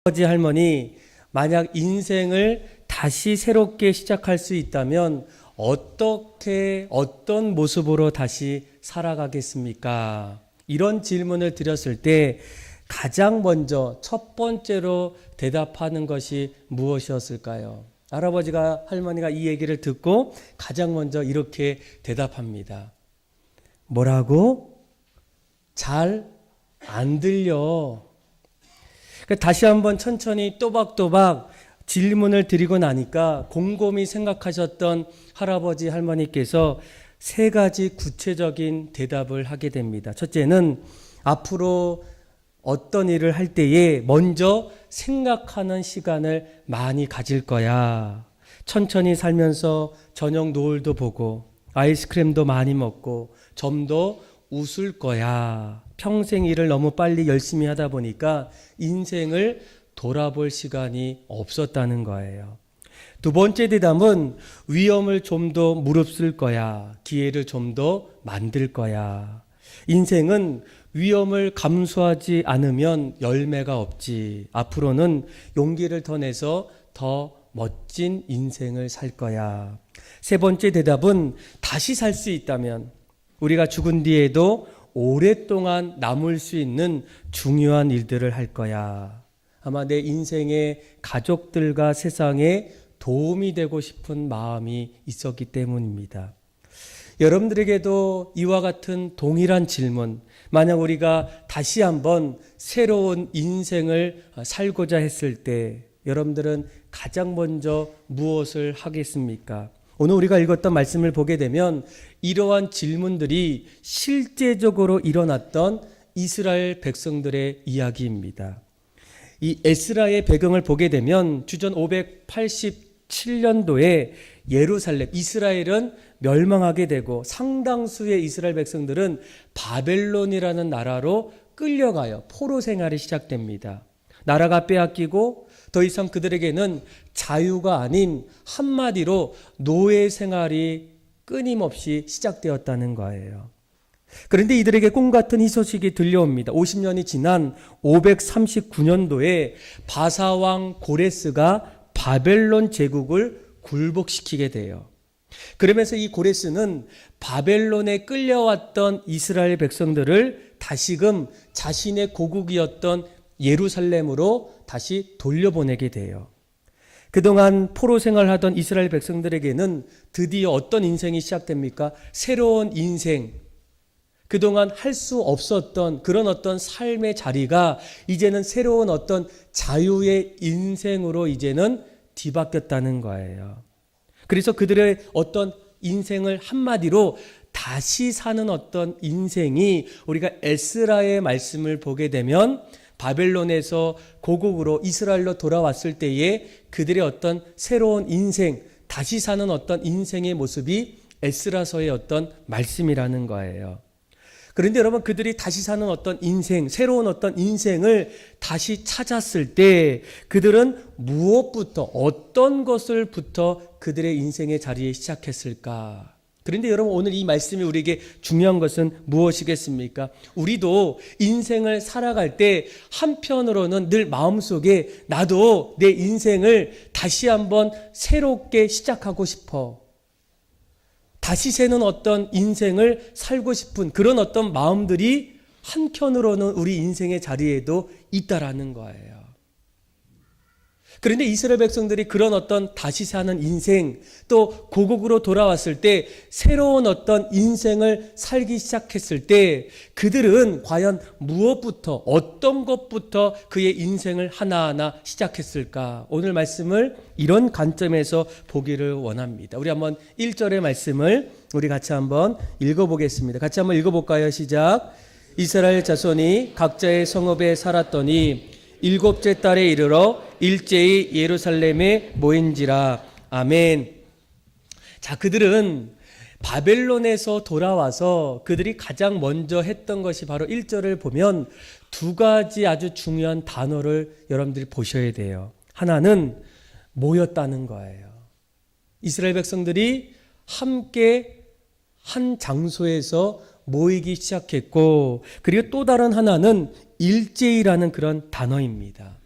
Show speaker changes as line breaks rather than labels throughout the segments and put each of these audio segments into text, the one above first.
아버지 할머니, 만약 인생을 다시 새롭게 시작할 수 있다면 어떤 모습으로 다시 살아가겠습니까? 이런 질문을 드렸을 때 가장 먼저 첫 번째로 대답하는 것이 무엇이었을까요? 할머니가 이 얘기를 듣고 가장 먼저 이렇게 대답합니다. 뭐라고? 잘 안 들려. 다시 한번 천천히 또박또박 질문을 드리고 나니까 곰곰이 생각하셨던 할아버지 할머니께서 세 가지 구체적인 대답을 하게 됩니다. 첫째는 앞으로 어떤 일을 할 때에 먼저 생각하는 시간을 많이 가질 거야. 천천히 살면서 저녁 노을도 보고 아이스크림도 많이 먹고 좀더 웃을 거야. 평생 일을 너무 빨리 열심히 하다 보니까 인생을 돌아볼 시간이 없었다는 거예요. 두 번째 대답은 위험을 좀 더 무릅쓸 거야. 기회를 좀 더 만들 거야. 인생은 위험을 감수하지 않으면 열매가 없지. 앞으로는 용기를 더 내서 더 멋진 인생을 살 거야. 세 번째 대답은 다시 살 수 있다면 우리가 죽은 뒤에도 오랫동안 남을 수 있는 중요한 일들을 할 거야. 아마 내 인생의 가족들과 세상에 도움이 되고 싶은 마음이 있었기 때문입니다. 여러분들에게도 이와 같은 동일한 질문, 만약 우리가 다시 한번 새로운 인생을 살고자 했을 때 여러분들은 가장 먼저 무엇을 하겠습니까? 오늘 우리가 읽었던 말씀을 보게 되면 이러한 질문들이 실제적으로 일어났던 이스라엘 백성들의 이야기입니다. 이 에스라의 배경을 보게 되면 주전 587년도에 예루살렘, 이스라엘은 멸망하게 되고 상당수의 이스라엘 백성들은 바벨론이라는 나라로 끌려가요. 포로 생활이 시작됩니다. 나라가 빼앗기고 더 이상 그들에게는 자유가 아닌 한마디로 노예 생활이 끊임없이 시작되었다는 거예요. 그런데 이들에게 꿈 같은 희소식이 들려옵니다. 50년이 지난 539년도에 바사왕 고레스가 바벨론 제국을 굴복시키게 돼요. 그러면서 이 고레스는 바벨론에 끌려왔던 이스라엘 백성들을 다시금 자신의 고국이었던 예루살렘으로 다시 돌려보내게 돼요. 그동안 포로 생활하던 이스라엘 백성들에게는 드디어 어떤 인생이 시작됩니까? 새로운 인생, 그동안 할 수 없었던 그런 어떤 삶의 자리가 이제는 새로운 어떤 자유의 인생으로 이제는 뒤바뀌었다는 거예요. 그래서 그들의 어떤 인생을 한마디로 다시 사는 어떤 인생이 우리가 에스라의 말씀을 보게 되면 바벨론에서 고국으로 이스라엘로 돌아왔을 때에 그들의 어떤 새로운 인생, 다시 사는 어떤 인생의 모습이 에스라서의 어떤 말씀이라는 거예요. 그런데 여러분, 그들이 다시 사는 어떤 인생, 새로운 어떤 인생을 다시 찾았을 때 그들은 무엇부터, 어떤 것을부터 그들의 인생의 자리에 시작했을까? 그런데 여러분, 오늘 이 말씀이 우리에게 중요한 것은 무엇이겠습니까? 우리도 인생을 살아갈 때 한편으로는 늘 마음속에 나도 내 인생을 다시 한번 새롭게 시작하고 싶어. 다시 새는 어떤 인생을 살고 싶은 그런 어떤 마음들이 한편으로는 우리 인생의 자리에도 있다라는 거예요. 그런데 이스라엘 백성들이 그런 어떤 다시 사는 인생, 또 고국으로 돌아왔을 때 새로운 어떤 인생을 살기 시작했을 때 그들은 과연 무엇부터, 어떤 것부터 그의 인생을 하나하나 시작했을까? 오늘 말씀을 이런 관점에서 보기를 원합니다. 우리 한번 1절의 말씀을 우리 같이 한번 읽어보겠습니다. 같이 한번 읽어볼까요? 시작. 이스라엘 자손이 각자의 성읍에 살았더니 일곱째 달에 이르러 일제히 예루살렘에 모인지라. 아멘. 자, 그들은 바벨론에서 돌아와서 그들이 가장 먼저 했던 것이 바로 1절을 보면 두 가지 아주 중요한 단어를 여러분들이 보셔야 돼요. 하나는 모였다는 거예요. 이스라엘 백성들이 함께 한 장소에서 모이기 시작했고, 그리고 또 다른 하나는 일제히라는 그런 단어입니다.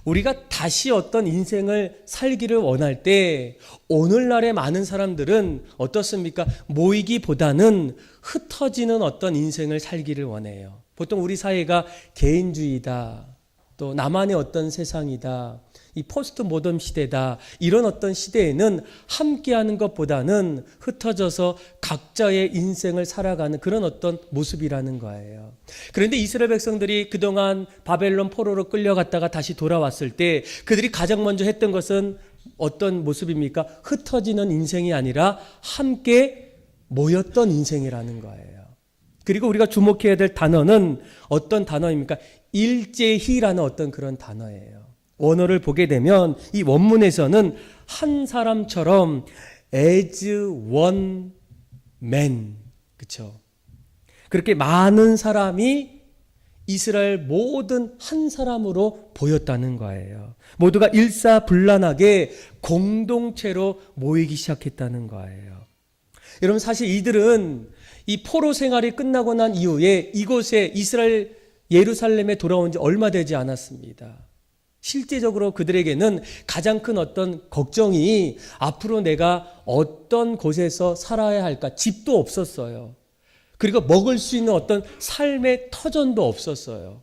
우리가 다시 어떤 인생을 살기를 원할 때 오늘날의 많은 사람들은 어떻습니까? 모이기보다는 흩어지는 어떤 인생을 살기를 원해요. 보통 우리 사회가 개인주의다, 또 나만의 어떤 세상이다, 이 포스트 모던 시대다, 이런 어떤 시대에는 함께하는 것보다는 흩어져서 각자의 인생을 살아가는 그런 어떤 모습이라는 거예요. 그런데 이스라엘 백성들이 그동안 바벨론 포로로 끌려갔다가 다시 돌아왔을 때 그들이 가장 먼저 했던 것은 어떤 모습입니까? 흩어지는 인생이 아니라 함께 모였던 인생이라는 거예요. 그리고 우리가 주목해야 될 단어는 어떤 단어입니까? 일제히라는 어떤 그런 단어예요. 원어를 보게 되면 이 원문에서는 한 사람처럼 as one man, 그렇죠? 그렇게 많은 사람이 이스라엘 모든 한 사람으로 보였다는 거예요. 모두가 일사불란하게 공동체로 모이기 시작했다는 거예요. 여러분, 사실 이들은 이 포로 생활이 끝나고 난 이후에 이곳에 이스라엘 예루살렘에 돌아온 지 얼마 되지 않았습니다. 실제적으로 그들에게는 가장 큰 어떤 걱정이 앞으로 내가 어떤 곳에서 살아야 할까? 집도 없었어요. 그리고 먹을 수 있는 어떤 삶의 터전도 없었어요.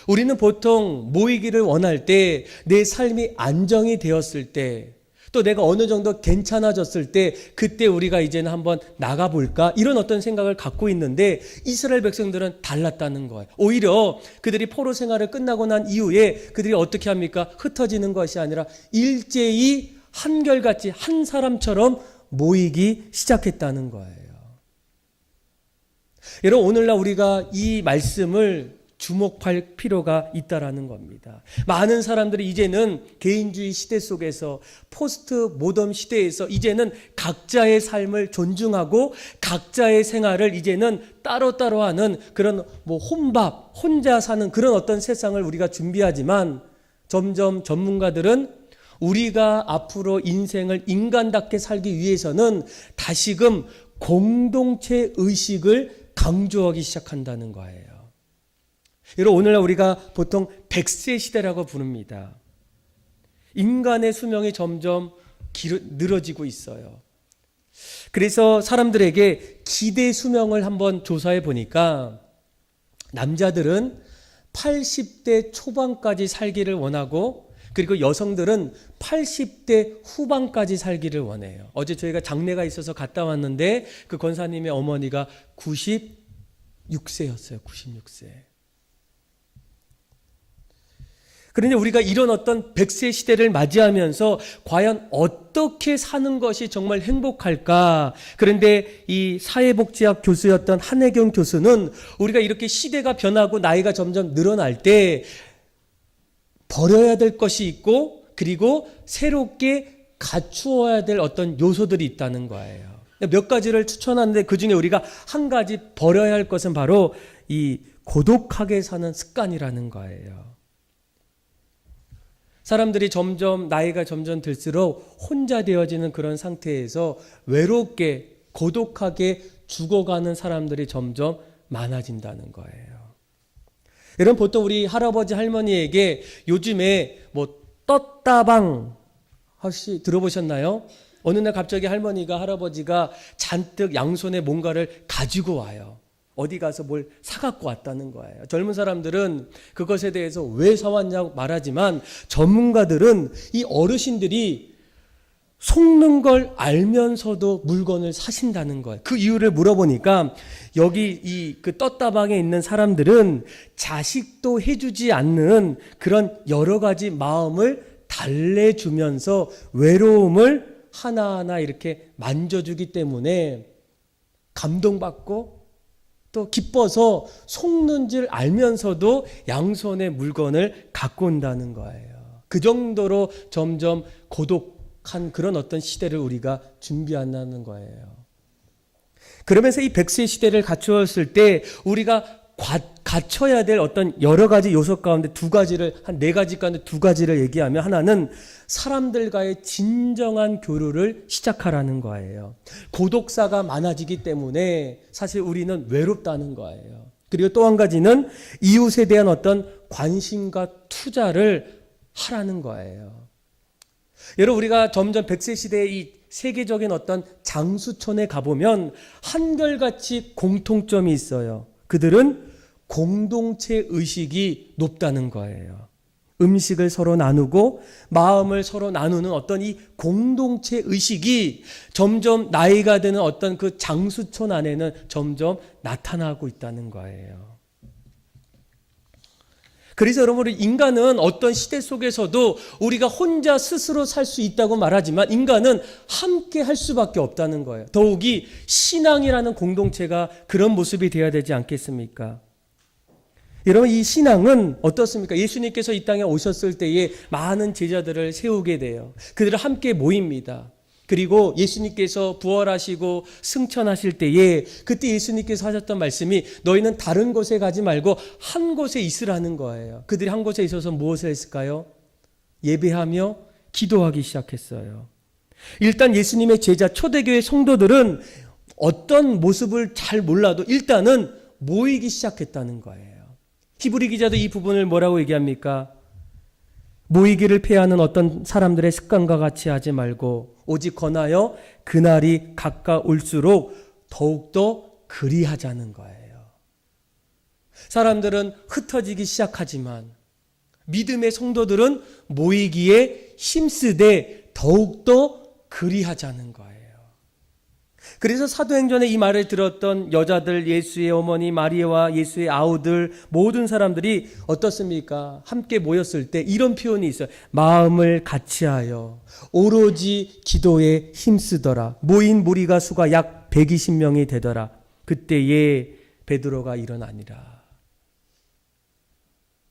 우리는 보통 모이기를 원할 때, 내 삶이 안정이 되었을 때, 또 내가 어느 정도 괜찮아졌을 때 그때 우리가 이제는 한번 나가볼까? 이런 어떤 생각을 갖고 있는데 이스라엘 백성들은 달랐다는 거예요. 오히려 그들이 포로 생활을 끝나고 난 이후에 그들이 어떻게 합니까? 흩어지는 것이 아니라 일제히 한결같이 한 사람처럼 모이기 시작했다는 거예요. 여러분, 오늘날 우리가 이 말씀을 주목할 필요가 있다라는 겁니다. 많은 사람들이 이제는 개인주의 시대 속에서, 포스트 모던 시대에서 이제는 각자의 삶을 존중하고 각자의 생활을 이제는 따로따로 하는 그런 혼밥, 혼자 사는 그런 어떤 세상을 우리가 준비하지만 점점 전문가들은 우리가 앞으로 인생을 인간답게 살기 위해서는 다시금 공동체 의식을 강조하기 시작한다는 거예요. 여러분, 오늘날 우리가 보통 100세 시대라고 부릅니다. 인간의 수명이 점점 늘어지고 있어요. 그래서 사람들에게 기대 수명을 한번 조사해 보니까 남자들은 80대 초반까지 살기를 원하고, 그리고 여성들은 80대 후반까지 살기를 원해요. 어제 저희가 장례가 있어서 갔다 왔는데 그 권사님의 어머니가 96세였어요. 96세. 그런데 우리가 이런 어떤 100세 시대를 맞이하면서 과연 어떻게 사는 것이 정말 행복할까? 그런데 이 사회복지학 교수였던 한혜경 교수는 우리가 이렇게 시대가 변하고 나이가 점점 늘어날 때 버려야 될 것이 있고, 그리고 새롭게 갖추어야 될 어떤 요소들이 있다는 거예요. 몇 가지를 추천하는데 그 중에 우리가 한 가지 버려야 할 것은 바로 이 고독하게 사는 습관이라는 거예요. 사람들이 점점 나이가 점점 들수록 혼자 되어지는 그런 상태에서 외롭게 고독하게 죽어가는 사람들이 점점 많아진다는 거예요. 여러분, 보통 우리 할아버지 할머니에게 요즘에 떴다방 혹시 들어보셨나요? 어느 날 갑자기 할아버지가 잔뜩 양손에 뭔가를 가지고 와요. 어디 가서 뭘 사갖고 왔다는 거예요. 젊은 사람들은 그것에 대해서 왜 사왔냐고 말하지만 전문가들은 이 어르신들이 속는 걸 알면서도 물건을 사신다는 거예요. 그 이유를 물어보니까 여기 그 떴다방에 있는 사람들은 자식도 해주지 않는 그런 여러 가지 마음을 달래주면서 외로움을 하나하나 이렇게 만져주기 때문에 감동받고 또 기뻐서 속는 줄 알면서도 양손에 물건을 갖고 온다는 거예요. 그 정도로 점점 고독한 그런 어떤 시대를 우리가 준비한다는 거예요. 그러면서 이 100세 시대를 갖추었을 때 우리가 갖춰야 될 어떤 여러 가지 요소 가운데 한 4가지 가운데 2가지를 얘기하면, 하나는 사람들과의 진정한 교류를 시작하라는 거예요. 고독사가 많아지기 때문에 사실 우리는 외롭다는 거예요. 그리고 또 한 가지는 이웃에 대한 어떤 관심과 투자를 하라는 거예요. 여러분, 우리가 점점 100세 시대의 이 세계적인 어떤 장수촌에 가보면 한결같이 공통점이 있어요. 그들은 공동체 의식이 높다는 거예요. 음식을 서로 나누고 마음을 서로 나누는 어떤 이 공동체 의식이 점점 나이가 드는 어떤 그 장수촌 안에는 점점 나타나고 있다는 거예요. 그래서 여러분, 인간은 어떤 시대 속에서도 우리가 혼자 스스로 살 수 있다고 말하지만 인간은 함께 할 수밖에 없다는 거예요. 더욱이 신앙이라는 공동체가 그런 모습이 되어야 되지 않겠습니까? 여러분, 이 신앙은 어떻습니까? 예수님께서 이 땅에 오셨을 때에 많은 제자들을 세우게 돼요. 그들을 함께 모입니다. 그리고 예수님께서 부활하시고 승천하실 때에 그때 예수님께서 하셨던 말씀이 너희는 다른 곳에 가지 말고 한 곳에 있으라는 거예요. 그들이 한 곳에 있어서 무엇을 했을까요? 예배하며 기도하기 시작했어요. 일단 예수님의 제자 초대교회 성도들은 어떤 모습을 잘 몰라도 일단은 모이기 시작했다는 거예요. 히브리 기자도 이 부분을 뭐라고 얘기합니까? 모이기를 패하는 어떤 사람들의 습관과 같이 하지 말고 오직 권하여 그날이 가까울수록 더욱더 그리하자는 거예요. 사람들은 흩어지기 시작하지만 믿음의 성도들은 모이기에 힘쓰되 더욱더 그리하자는 거예요. 그래서 사도행전에 이 말을 들었던 여자들, 예수의 어머니 마리아와 예수의 아우들, 모든 사람들이 어떻습니까? 함께 모였을 때 이런 표현이 있어요. 마음을 같이하여 오로지 기도에 힘쓰더라. 모인 무리가 수가 약 120명이 되더라. 그때에 베드로가 일어나니라.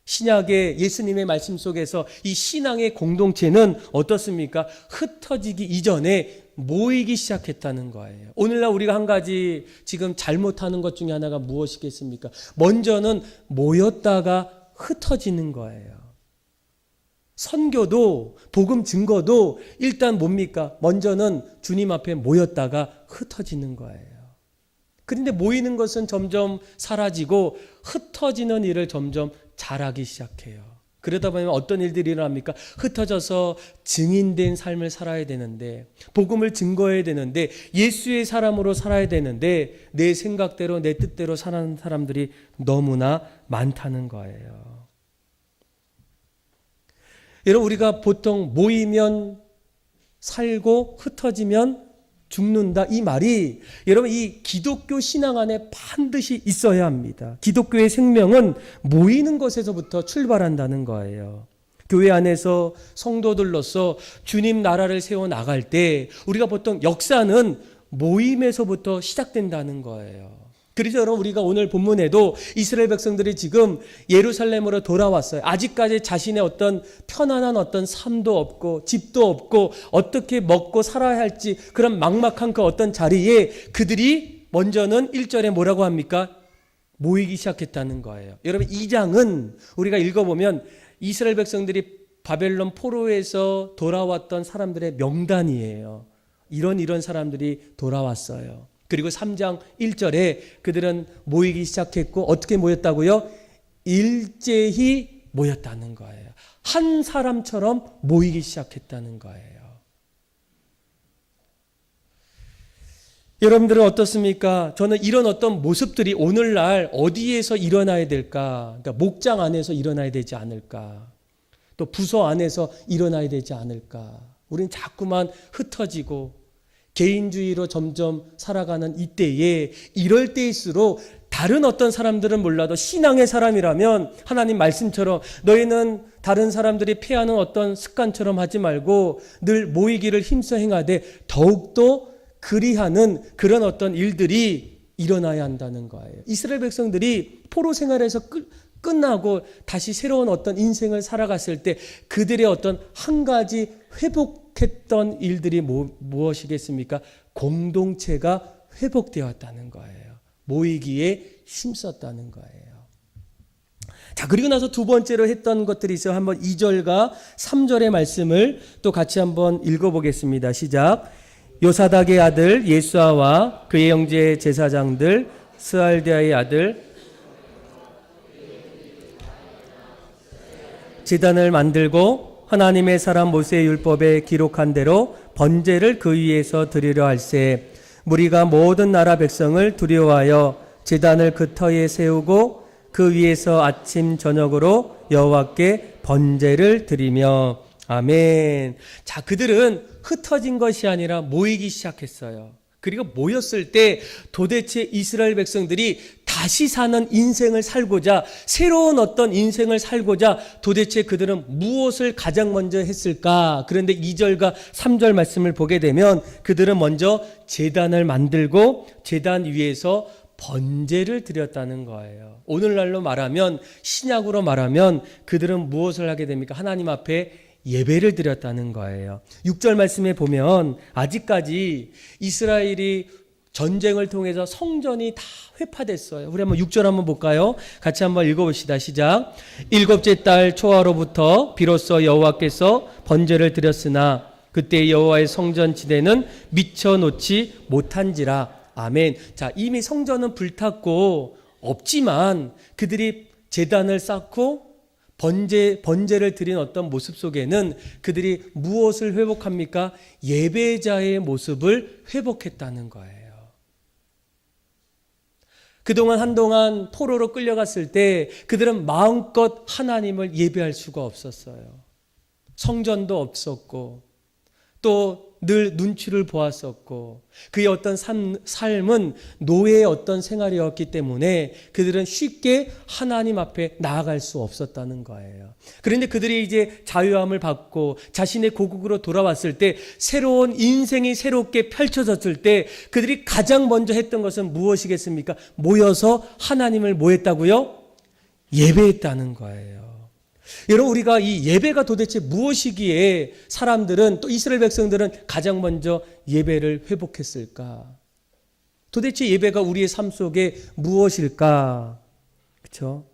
신약의 예수님의 말씀 속에서 이 신앙의 공동체는 어떻습니까? 흩어지기 이전에 모이기 시작했다는 거예요. 오늘날 우리가 한 가지 지금 잘못하는 것 중에 하나가 무엇이겠습니까? 먼저는 모였다가 흩어지는 거예요. 선교도 복음 증거도 일단 뭡니까? 먼저는 주님 앞에 모였다가 흩어지는 거예요. 그런데 모이는 것은 점점 사라지고 흩어지는 일을 점점 잘하기 시작해요. 그러다 보면 어떤 일들이 일어납니까? 흩어져서 증인된 삶을 살아야 되는데, 복음을 증거해야 되는데, 예수의 사람으로 살아야 되는데 내 생각대로 내 뜻대로 사는 사람들이 너무나 많다는 거예요. 여러분, 우리가 보통 모이면 살고 흩어지면 죽는다, 이 말이 여러분 이 기독교 신앙 안에 반드시 있어야 합니다. 기독교의 생명은 모이는 것에서부터 출발한다는 거예요. 교회 안에서 성도들로서 주님 나라를 세워 나갈 때 우리가 보통 역사는 모임에서부터 시작된다는 거예요. 그래서 여러분, 우리가 오늘 본문에도 이스라엘 백성들이 지금 예루살렘으로 돌아왔어요. 아직까지 자신의 어떤 편안한 어떤 삶도 없고 집도 없고 어떻게 먹고 살아야 할지 그런 막막한 그 어떤 자리에 그들이 먼저는 1절에 뭐라고 합니까? 모이기 시작했다는 거예요. 여러분, 이 장은 우리가 읽어보면 이스라엘 백성들이 바벨론 포로에서 돌아왔던 사람들의 명단이에요. 이런 사람들이 돌아왔어요. 그리고 3장 1절에 그들은 모이기 시작했고 어떻게 모였다고요? 일제히 모였다는 거예요. 한 사람처럼 모이기 시작했다는 거예요. 여러분들은 어떻습니까? 저는 이런 어떤 모습들이 오늘날 어디에서 일어나야 될까? 그러니까 목장 안에서 일어나야 되지 않을까? 또 부서 안에서 일어나야 되지 않을까? 우리는 자꾸만 흩어지고 개인주의로 점점 살아가는 이때에 이럴 때일수록 다른 어떤 사람들은 몰라도 신앙의 사람이라면 하나님 말씀처럼 너희는 다른 사람들이 피하는 어떤 습관처럼 하지 말고 늘 모이기를 힘써 행하되 더욱더 그리하는 그런 어떤 일들이 일어나야 한다는 거예요. 이스라엘 백성들이 포로 생활에서 끝나고 다시 새로운 어떤 인생을 살아갔을 때 그들의 어떤 한 가지 회복했던 일들이 무엇이겠습니까? 공동체가 회복되었다는 거예요. 모이기에 힘썼다는 거예요. 자, 그리고 나서 두 번째로 했던 것들이 있어요. 한번 2절과 3절의 말씀을 또 같이 한번 읽어보겠습니다. 시작. 요사닥의 아들 예수아와 그의 형제 제사장들 스알디아의 아들 제단을 만들고 하나님의 사람 모세의 율법에 기록한 대로 번제를 그 위에서 드리려 할세. 무리가 모든 나라 백성을 두려워하여 제단을 그 터에 세우고 그 위에서 아침 저녁으로 여호와께 번제를 드리며. 아멘. 자, 그들은 흩어진 것이 아니라 모이기 시작했어요. 그리고 모였을 때 도대체 이스라엘 백성들이 다시 사는 인생을 살고자, 새로운 어떤 인생을 살고자 도대체 그들은 무엇을 가장 먼저 했을까? 그런데 2절과 3절 말씀을 보게 되면 그들은 먼저 제단을 만들고 제단 위에서 번제를 드렸다는 거예요. 오늘날로 말하면, 신약으로 말하면 그들은 무엇을 하게 됩니까? 하나님 앞에 예배를 드렸다는 거예요. 6절 말씀에 보면 아직까지 이스라엘이 전쟁을 통해서 성전이 다 회파됐어요. 우리 한번 6절 한번 볼까요? 같이 한번 읽어봅시다. 시작. 일곱째 달 초하로부터 비로소 여호와께서 번제를 드렸으나 그때 여호와의 성전 지대는 미쳐놓지 못한지라. 아멘. 자, 이미 성전은 불탔고 없지만 그들이 제단을 쌓고 번제를 드린 어떤 모습 속에는 그들이 무엇을 회복합니까? 예배자의 모습을 회복했다는 거예요. 그동안 한동안 포로로 끌려갔을 때 그들은 마음껏 하나님을 예배할 수가 없었어요. 성전도 없었고 또 늘 눈치를 보았었고 그의 어떤 삶은 노예의 어떤 생활이었기 때문에 그들은 쉽게 하나님 앞에 나아갈 수 없었다는 거예요. 그런데 그들이 이제 자유함을 받고 자신의 고국으로 돌아왔을 때 새로운 인생이 새롭게 펼쳐졌을 때 그들이 가장 먼저 했던 것은 무엇이겠습니까? 모여서 하나님을 뭐 했다고요? 예배했다는 거예요. 여러분, 우리가 이 예배가 도대체 무엇이기에 사람들은 또 이스라엘 백성들은 가장 먼저 예배를 회복했을까? 도대체 예배가 우리의 삶 속에 무엇일까? 그렇죠?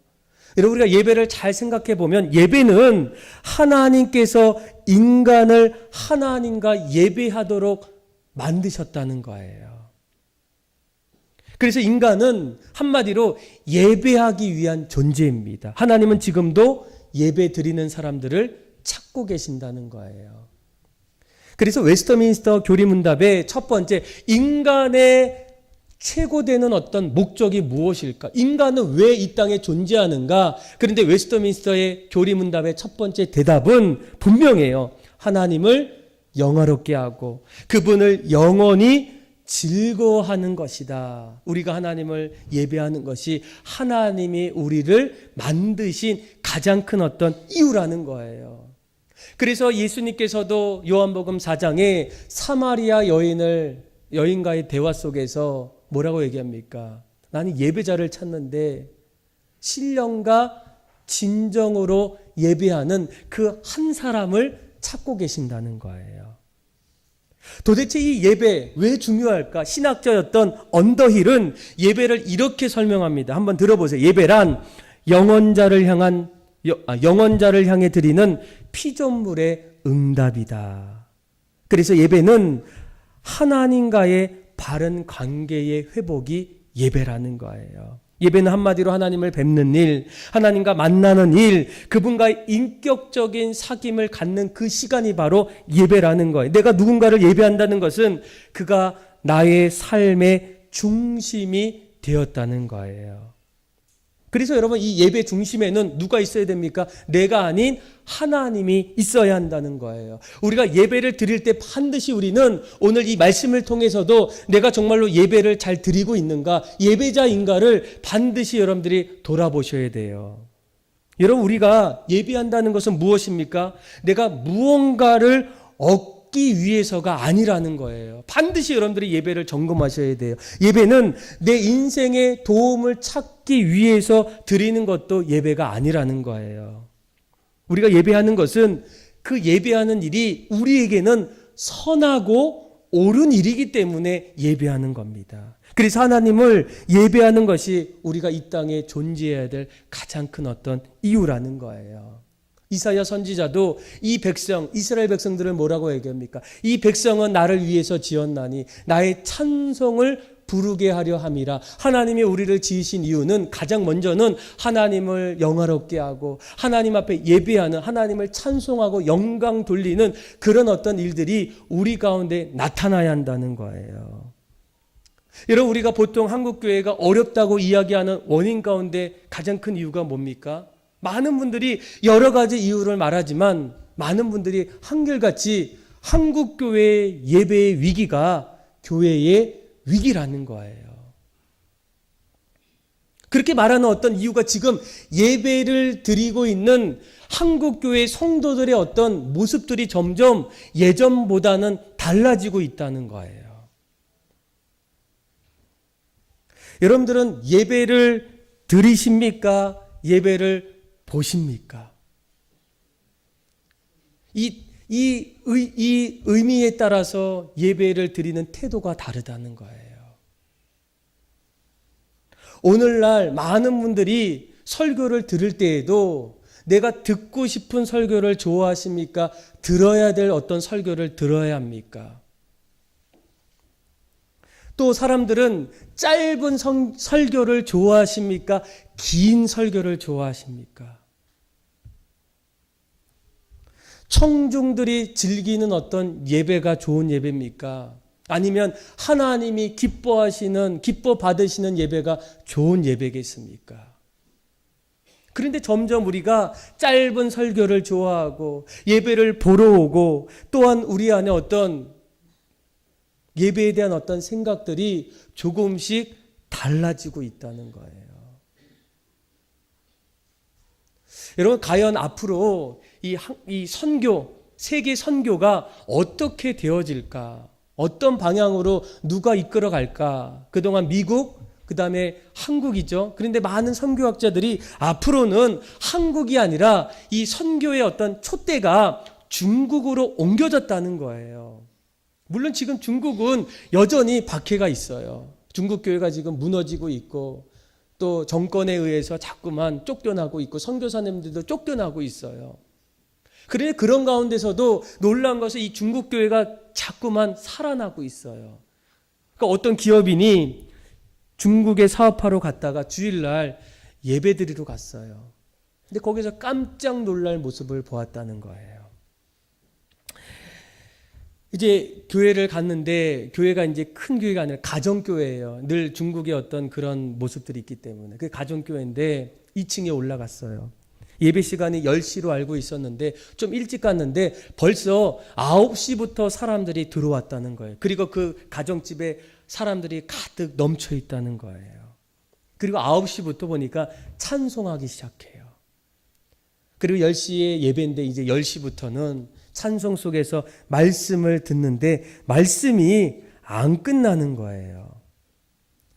여러분, 우리가 예배를 잘 생각해 보면 예배는 하나님께서 인간을 하나님과 예배하도록 만드셨다는 거예요. 그래서 인간은 한마디로 예배하기 위한 존재입니다. 하나님은 지금도 예배 드리는 사람들을 찾고 계신다는 거예요. 그래서 웨스터민스터 교리문답의 첫 번째, 인간의 최고되는 어떤 목적이 무엇일까? 인간은 왜 이 땅에 존재하는가? 그런데 웨스터민스터의 교리문답의 첫 번째 대답은 분명해요. 하나님을 영화롭게 하고 그분을 영원히 즐거워하는 것이다. 우리가 하나님을 예배하는 것이 하나님이 우리를 만드신 가장 큰 어떤 이유라는 거예요. 그래서 예수님께서도 요한복음 4장에 사마리아 여인과의 대화 속에서 뭐라고 얘기합니까? 나는 예배자를 찾는데 신령과 진정으로 예배하는 그 한 사람을 찾고 계신다는 거예요. 도대체 이 예배 왜 중요할까? 신학자였던 언더힐은 예배를 이렇게 설명합니다. 한번 들어보세요. 예배란 영혼자를 향해 드리는 피조물의 응답이다. 그래서 예배는 하나님과의 바른 관계의 회복이 예배라는 거예요. 예배는 한마디로 하나님을 뵙는 일, 하나님과 만나는 일, 그분과의 인격적인 사귐을 갖는 그 시간이 바로 예배라는 거예요. 내가 누군가를 예배한다는 것은 그가 나의 삶의 중심이 되었다는 거예요. 그래서 여러분, 이 예배 중심에는 누가 있어야 됩니까? 내가 아닌 하나님이 있어야 한다는 거예요. 우리가 예배를 드릴 때 반드시 우리는 오늘 이 말씀을 통해서도 내가 정말로 예배를 잘 드리고 있는가, 예배자인가를 반드시 여러분들이 돌아보셔야 돼요. 여러분, 우리가 예배한다는 것은 무엇입니까? 내가 무언가를 얻기 위해서가 아니라는 거예요. 반드시 여러분들이 예배를 점검하셔야 돼요. 예배는 내 인생의 도움을 찾기 위해서 드리는 것도 예배가 아니라는 거예요. 우리가 예배하는 것은 그 예배하는 일이 우리에게는 선하고 옳은 일이기 때문에 예배하는 겁니다. 그래서 하나님을 예배하는 것이 우리가 이 땅에 존재해야 될 가장 큰 어떤 이유라는 거예요. 이사야 선지자도 이 백성, 이스라엘 백성들을 뭐라고 얘기합니까? 이 백성은 나를 위해서 지었나니 나의 찬송을 부르게 하려 함이라. 하나님이 우리를 지으신 이유는 가장 먼저는 하나님을 영화롭게 하고 하나님 앞에 예배하는, 하나님을 찬송하고 영광 돌리는 그런 어떤 일들이 우리 가운데 나타나야 한다는 거예요. 여러분, 우리가 보통 한국교회가 어렵다고 이야기하는 원인 가운데 가장 큰 이유가 뭡니까? 많은 분들이 여러 가지 이유를 말하지만 많은 분들이 한결같이 한국교회의 예배의 위기가 교회의 위기라는 거예요. 그렇게 말하는 어떤 이유가 지금 예배를 드리고 있는 한국교회 성도들의 어떤 모습들이 점점 예전보다는 달라지고 있다는 거예요. 여러분들은 예배를 드리십니까? 예배를 보십니까? 이 의미에 따라서 예배를 드리는 태도가 다르다는 거예요. 오늘날 많은 분들이 설교를 들을 때에도 내가 듣고 싶은 설교를 좋아하십니까? 들어야 될 어떤 설교를 들어야 합니까? 또 사람들은 짧은 설교를 좋아하십니까? 긴 설교를 좋아하십니까? 청중들이 즐기는 어떤 예배가 좋은 예배입니까? 아니면 하나님이 기뻐 받으시는 예배가 좋은 예배겠습니까? 그런데 점점 우리가 짧은 설교를 좋아하고 예배를 보러 오고 또한 우리 안에 어떤 예배에 대한 어떤 생각들이 조금씩 달라지고 있다는 거예요. 여러분, 과연 앞으로 이 선교, 세계 선교가 어떻게 되어질까? 어떤 방향으로 누가 이끌어 갈까? 그동안 미국, 그 다음에 한국이죠. 그런데 많은 선교학자들이 앞으로는 한국이 아니라 이 선교의 어떤 촛대가 중국으로 옮겨졌다는 거예요. 물론 지금 중국은 여전히 박해가 있어요. 중국 교회가 지금 무너지고 있고 또 정권에 의해서 자꾸만 쫓겨나고 있고 선교사님들도 쫓겨나고 있어요. 그런데 그런 가운데서도 놀라운 것은 이 중국 교회가 자꾸만 살아나고 있어요. 그러니까 어떤 기업인이 중국에 사업하러 갔다가 주일날 예배드리러 갔어요. 근데 거기서 깜짝 놀랄 모습을 보았다는 거예요. 이제 교회를 갔는데 교회가 이제 큰 교회가 아니라 가정교회예요. 늘 중국의 어떤 그런 모습들이 있기 때문에. 그 가정교회인데 2층에 올라갔어요. 예배 시간이 10시로 알고 있었는데 좀 일찍 갔는데 벌써 9시부터 사람들이 들어왔다는 거예요. 그리고 그 가정집에 사람들이 가득 넘쳐 있다는 거예요. 그리고 9시부터 보니까 찬송하기 시작해요. 그리고 10시에 예배인데 이제 10시부터는 찬송 속에서 말씀을 듣는데 말씀이 안 끝나는 거예요.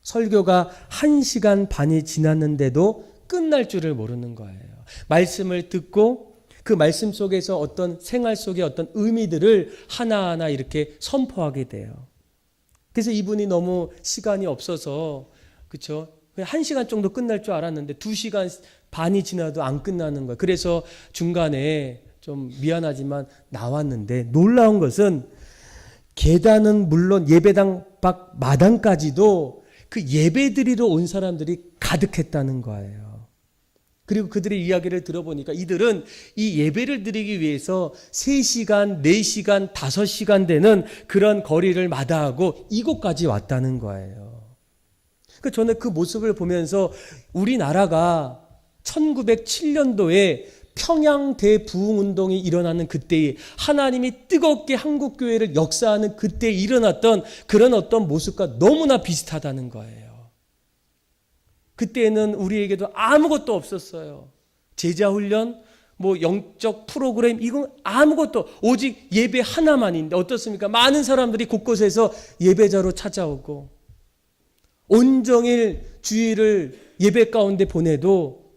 설교가 1시간 반이 지났는데도 끝날 줄을 모르는 거예요. 말씀을 듣고 그 말씀 속에서 어떤 생활 속의 어떤 의미들을 하나하나 이렇게 선포하게 돼요. 그래서 이분이 너무 시간이 없어서, 그렇죠? 1시간 정도 끝날 줄 알았는데 2시간 반이 지나도 안 끝나는 거예요. 그래서 중간에 좀 미안하지만 나왔는데 놀라운 것은 계단은 물론 예배당 밖 마당까지도 그 예배드리러 온 사람들이 가득했다는 거예요. 그리고 그들의 이야기를 들어보니까 이들은 이 예배를 드리기 위해서 3시간, 4시간, 5시간 되는 그런 거리를 마다하고 이곳까지 왔다는 거예요. 그러니까 저는 그 모습을 보면서 우리나라가 1907년도에 평양 대부흥운동이 일어나는 그때에 하나님이 뜨겁게 한국교회를 역사하는 그때에 일어났던 그런 어떤 모습과 너무나 비슷하다는 거예요. 그때는 우리에게도 아무것도 없었어요. 제자훈련, 영적 프로그램, 이건 아무것도, 오직 예배 하나만인데 어떻습니까? 많은 사람들이 곳곳에서 예배자로 찾아오고 온종일 주일을 예배 가운데 보내도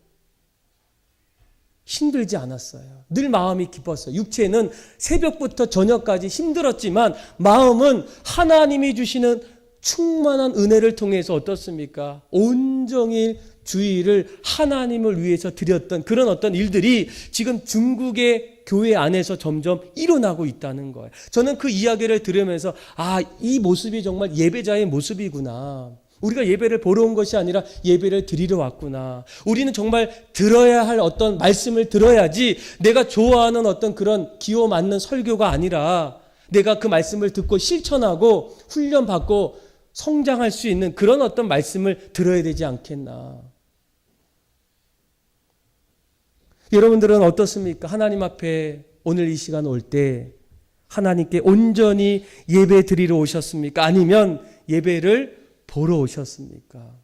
힘들지 않았어요. 늘 마음이 기뻤어요. 육체는 새벽부터 저녁까지 힘들었지만 마음은 하나님이 주시는 충만한 은혜를 통해서 어떻습니까? 온종일 주일을 하나님을 위해서 드렸던 그런 어떤 일들이 지금 중국의 교회 안에서 점점 일어나고 있다는 거예요. 저는 그 이야기를 들으면서 이 모습이 정말 예배자의 모습이구나. 우리가 예배를 보러 온 것이 아니라 예배를 드리러 왔구나. 우리는 정말 들어야 할 어떤 말씀을 들어야지 내가 좋아하는 어떤 그런 기호 맞는 설교가 아니라 내가 그 말씀을 듣고 실천하고 훈련받고 성장할 수 있는 그런 어떤 말씀을 들어야 되지 않겠나. 여러분들은 어떻습니까? 하나님 앞에 오늘 이 시간 올 때 하나님께 온전히 예배 드리러 오셨습니까? 아니면 예배를 보러 오셨습니까?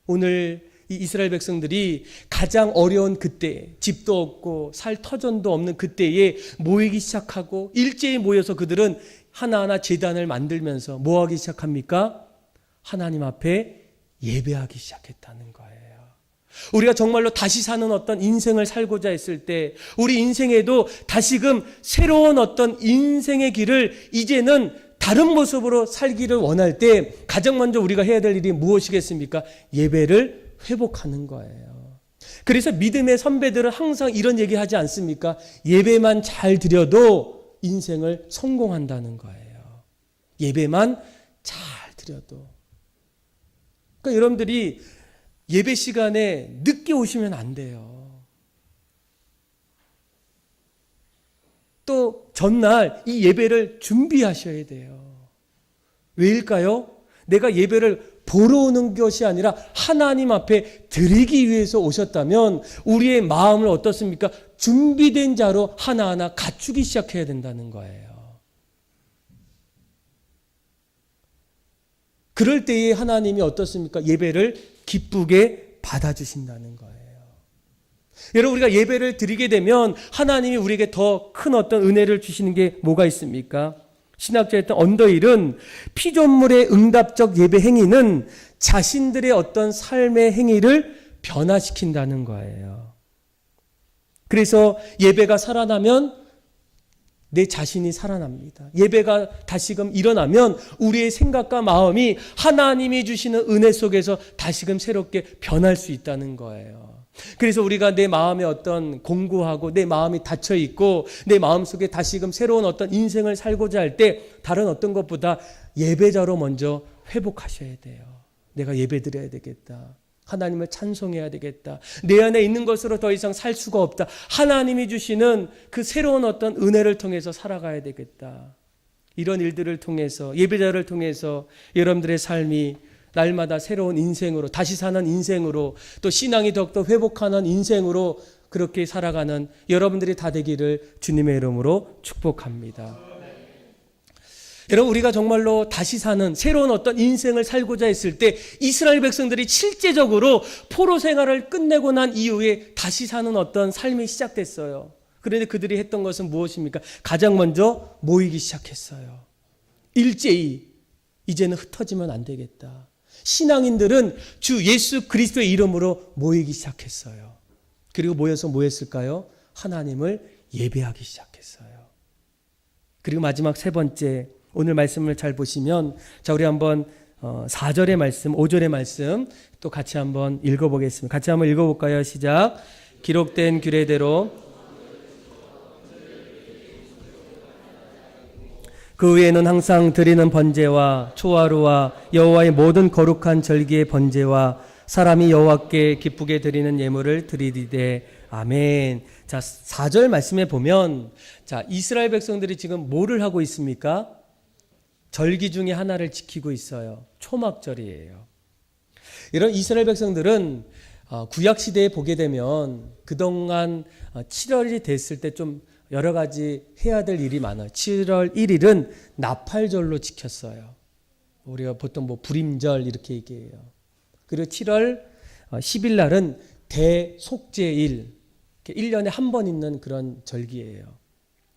오늘 이 이스라엘 백성들이 가장 어려운 그때, 집도 없고 살 터전도 없는 그때에 모이기 시작하고 일제히 모여서 그들은 하나하나 제단을 만들면서 뭐 하기 시작합니까? 하나님 앞에 예배하기 시작했다는 거예요. 우리가 정말로 다시 사는 어떤 인생을 살고자 했을 때 우리 인생에도 다시금 새로운 어떤 인생의 길을 이제는 다른 모습으로 살기를 원할 때 가장 먼저 우리가 해야 될 일이 무엇이겠습니까? 예배를 회복하는 거예요. 그래서 믿음의 선배들은 항상 이런 얘기 하지 않습니까? 예배만 잘 드려도 인생을 성공한다는 거예요. 예배만 잘 드려도. 그러니까 여러분들이 예배 시간에 늦게 오시면 안 돼요. 또 전날 이 예배를 준비하셔야 돼요. 왜일까요? 내가 예배를 보러 오는 것이 아니라 하나님 앞에 드리기 위해서 오셨다면 우리의 마음을 어떻습니까? 준비된 자로 하나하나 갖추기 시작해야 된다는 거예요. 그럴 때에 하나님이 어떻습니까? 예배를 기쁘게 받아주신다는 거예요. 여러분, 우리가 예배를 드리게 되면 하나님이 우리에게 더 큰 어떤 은혜를 주시는 게 뭐가 있습니까? 신학자였던 언더힐은 피조물의 응답적 예배 행위는 자신들의 어떤 삶의 행위를 변화시킨다는 거예요. 그래서 예배가 살아나면 내 자신이 살아납니다. 예배가 다시금 일어나면 우리의 생각과 마음이 하나님이 주시는 은혜 속에서 다시금 새롭게 변할 수 있다는 거예요. 그래서 우리가 내 마음에 어떤 공고하고 내 마음이 닫혀 있고 내 마음 속에 다시금 새로운 어떤 인생을 살고자 할 때 다른 어떤 것보다 예배자로 먼저 회복하셔야 돼요. 내가 예배 드려야 되겠다. 하나님을 찬송해야 되겠다. 내 안에 있는 것으로 더 이상 살 수가 없다. 하나님이 주시는 그 새로운 어떤 은혜를 통해서 살아가야 되겠다. 이런 일들을 통해서 예배자를 통해서 여러분들의 삶이 날마다 새로운 인생으로 다시 사는 인생으로 또 신앙이 더욱더 회복하는 인생으로 그렇게 살아가는 여러분들이 다 되기를 주님의 이름으로 축복합니다. 여러분, 우리가 정말로 다시 사는 새로운 어떤 인생을 살고자 했을 때 이스라엘 백성들이 실제적으로 포로 생활을 끝내고 난 이후에 다시 사는 어떤 삶이 시작됐어요. 그런데 그들이 했던 것은 무엇입니까? 가장 먼저 모이기 시작했어요. 일제히 이제는 흩어지면 안 되겠다. 신앙인들은 주 예수 그리스도의 이름으로 모이기 시작했어요. 그리고 모여서 뭐 했을까요? 하나님을 예배하기 시작했어요. 그리고 마지막 세 번째, 오늘 말씀을 잘 보시면 자, 우리 한번 4절의 말씀, 5절의 말씀 또 같이 한번 읽어보겠습니다. 같이 한번 읽어볼까요? 시작. 기록된 규례대로 그 외에는 항상 드리는 번제와 초하루와 여호와의 모든 거룩한 절기의 번제와 사람이 여호와께 기쁘게 드리는 예물을 드리리되 아멘. 자, 4절 말씀에 보면 자, 이스라엘 백성들이 지금 뭐를 하고 있습니까? 절기 중에 하나를 지키고 있어요. 초막절이에요. 이런 이스라엘 백성들은 구약 시대에 보게 되면 그동안 7월이 됐을 때 좀 여러 가지 해야 될 일이 많아요. 7월 1일은 나팔절로 지켰어요. 우리가 보통 불임절 이렇게 얘기해요. 그리고 7월 10일 날은 대속죄일, 1년에 한 번 있는 그런 절기예요.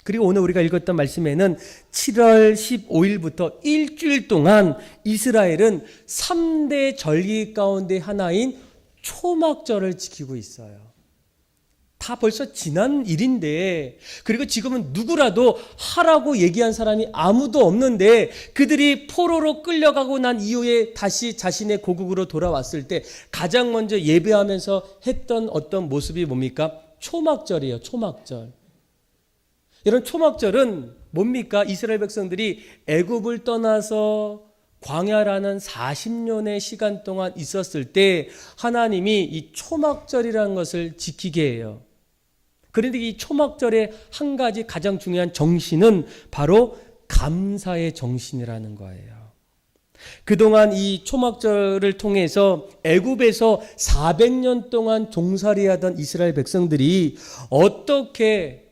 그리고 오늘 우리가 읽었던 말씀에는 7월 15일부터 일주일 동안 이스라엘은 3대 절기 가운데 하나인 초막절을 지키고 있어요. 다 벌써 지난 일인데, 그리고 지금은 누구라도 하라고 얘기한 사람이 아무도 없는데 그들이 포로로 끌려가고 난 이후에 다시 자신의 고국으로 돌아왔을 때 가장 먼저 예배하면서 했던 어떤 모습이 뭡니까? 초막절이에요. 초막절. 이런 초막절은 뭡니까? 이스라엘 백성들이 애굽을 떠나서 광야라는 40년의 시간 동안 있었을 때 하나님이 이 초막절이라는 것을 지키게 해요. 그런데 이 초막절의 한 가지 가장 중요한 정신은 바로 감사의 정신이라는 거예요. 그동안 이 초막절을 통해서 애굽에서 400년 동안 종살이하던 이스라엘 백성들이 어떻게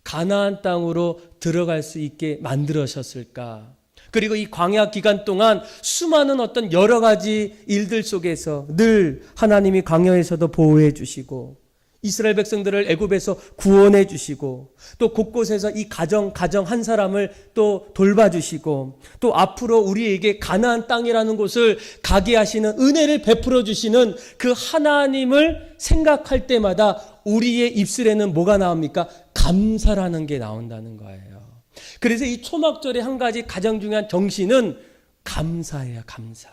가나안 땅으로 들어갈 수 있게 만들어셨을까? 그리고 이 광야 기간 동안 수많은 어떤 여러 가지 일들 속에서 늘 하나님이 광야에서도 보호해 주시고 이스라엘 백성들을 애굽에서 구원해 주시고 또 곳곳에서 이 가정 한 사람을 또 돌봐주시고 또 앞으로 우리에게 가나안 땅이라는 곳을 가게 하시는 은혜를 베풀어 주시는 그 하나님을 생각할 때마다 우리의 입술에는 뭐가 나옵니까? 감사라는 게 나온다는 거예요. 그래서 이 초막절의 한 가지 가장 중요한 정신은 감사예요. 감사.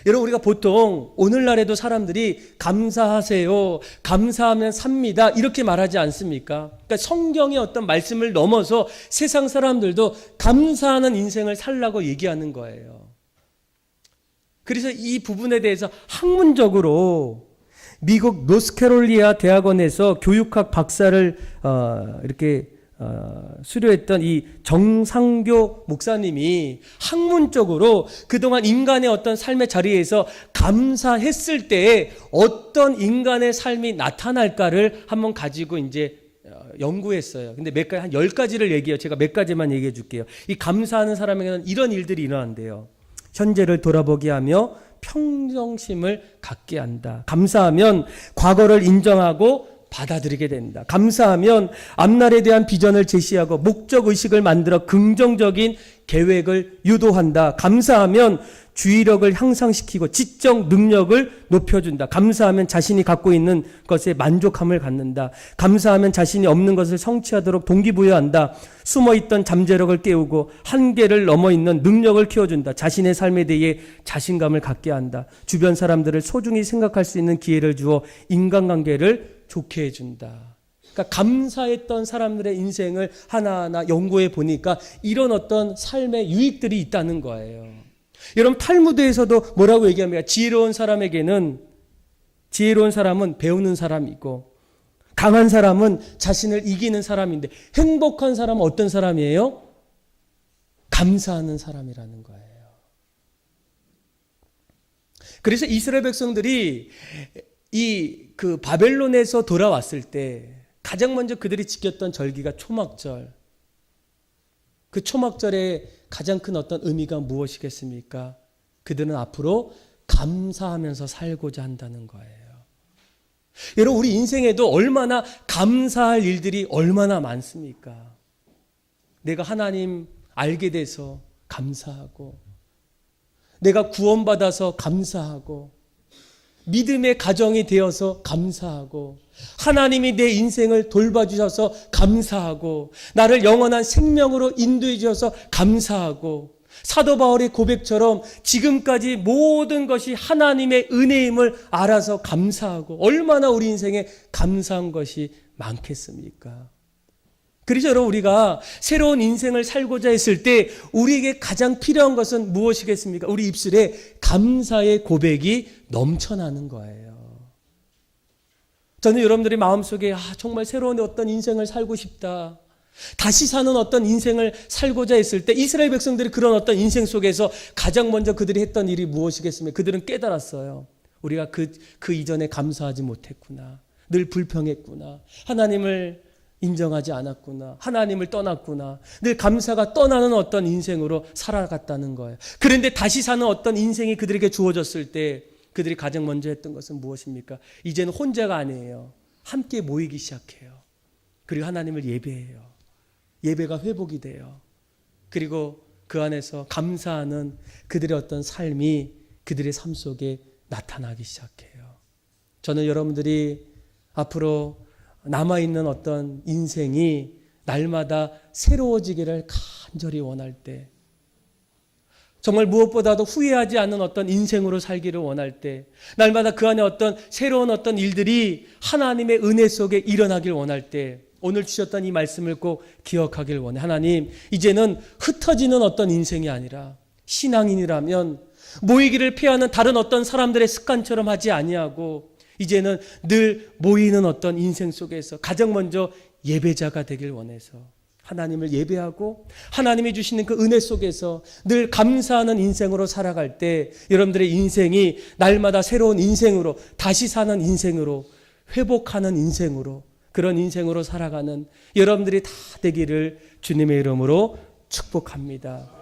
여러분, 우리가 보통 오늘날에도 사람들이 감사하세요, 감사하면 삽니다, 이렇게 말하지 않습니까? 그러니까 성경의 어떤 말씀을 넘어서 세상 사람들도 감사하는 인생을 살라고 얘기하는 거예요. 그래서 이 부분에 대해서 학문적으로 미국 노스캐롤리아 대학원에서 교육학 박사를 이렇게 수료했던 이 정상교 목사님이 학문적으로 그동안 인간의 어떤 삶의 자리에서 감사했을 때 어떤 인간의 삶이 나타날까를 한번 가지고 이제 연구했어요. 근데 몇 가지, 한 10가지를 얘기해요. 제가 몇 가지만 얘기해 줄게요. 이 감사하는 사람에게는 이런 일들이 일어난대요. 현재를 돌아보게 하며 평정심을 갖게 한다. 감사하면 과거를 인정하고 받아들이게 된다. 감사하면 앞날에 대한 비전을 제시하고 목적의식을 만들어 긍정적인 계획을 유도한다. 감사하면 주의력을 향상시키고 지적 능력을 높여준다. 감사하면 자신이 갖고 있는 것에 만족함을 갖는다. 감사하면 자신이 없는 것을 성취하도록 동기부여한다. 숨어있던 잠재력을 깨우고 한계를 넘어있는 능력을 키워준다. 자신의 삶에 대해 자신감을 갖게 한다. 주변 사람들을 소중히 생각할 수 있는 기회를 주어 인간관계를 좋게 해준다. 그러니까 감사했던 사람들의 인생을 하나하나 연구해 보니까 이런 어떤 삶의 유익들이 있다는 거예요. 여러분, 탈무드에서도 뭐라고 얘기합니까? 지혜로운 사람은 배우는 사람이고 강한 사람은 자신을 이기는 사람인데 행복한 사람은 어떤 사람이에요? 감사하는 사람이라는 거예요. 그래서 이스라엘 백성들이 그 바벨론에서 돌아왔을 때 가장 먼저 그들이 지켰던 절기가 초막절. 그 초막절의 가장 큰 어떤 의미가 무엇이겠습니까? 그들은 앞으로 감사하면서 살고자 한다는 거예요. 여러분, 우리 인생에도 얼마나 감사할 일들이 얼마나 많습니까? 내가 하나님 알게 돼서 감사하고, 내가 구원받아서 감사하고, 믿음의 가정이 되어서 감사하고, 하나님이 내 인생을 돌봐주셔서 감사하고, 나를 영원한 생명으로 인도해 주셔서 감사하고, 사도 바울의 고백처럼 지금까지 모든 것이 하나님의 은혜임을 알아서 감사하고, 얼마나 우리 인생에 감사한 것이 많겠습니까? 그래서 여러분, 우리가 새로운 인생을 살고자 했을 때 우리에게 가장 필요한 것은 무엇이겠습니까? 우리 입술에 감사의 고백이 넘쳐나는 거예요. 저는 여러분들이 마음속에 정말 새로운 어떤 인생을 살고 싶다, 다시 사는 어떤 인생을 살고자 했을 때 이스라엘 백성들이 그런 어떤 인생 속에서 가장 먼저 그들이 했던 일이 무엇이겠습니까? 그들은 깨달았어요. 우리가 그 이전에 감사하지 못했구나, 늘 불평했구나, 하나님을 인정하지 않았구나, 하나님을 떠났구나, 늘 감사가 떠나는 어떤 인생으로 살아갔다는 거예요. 그런데 다시 사는 어떤 인생이 그들에게 주어졌을 때 그들이 가장 먼저 했던 것은 무엇입니까? 이제는 혼자가 아니에요. 함께 모이기 시작해요. 그리고 하나님을 예배해요. 예배가 회복이 돼요. 그리고 그 안에서 감사하는 그들의 어떤 삶이 그들의 삶 속에 나타나기 시작해요. 저는 여러분들이 앞으로 남아있는 어떤 인생이 날마다 새로워지기를 간절히 원할 때, 정말 무엇보다도 후회하지 않는 어떤 인생으로 살기를 원할 때, 날마다 그 안에 어떤 새로운 어떤 일들이 하나님의 은혜 속에 일어나길 원할 때, 오늘 주셨던 이 말씀을 꼭 기억하길 원해. 하나님, 이제는 흩어지는 어떤 인생이 아니라 신앙인이라면 모이기를 피하는 다른 어떤 사람들의 습관처럼 하지 아니하고 이제는 늘 모이는 어떤 인생 속에서 가장 먼저 예배자가 되길 원해서 하나님을 예배하고 하나님이 주시는 그 은혜 속에서 늘 감사하는 인생으로 살아갈 때 여러분들의 인생이 날마다 새로운 인생으로 다시 사는 인생으로 회복하는 인생으로 그런 인생으로 살아가는 여러분들이 다 되기를 주님의 이름으로 축복합니다.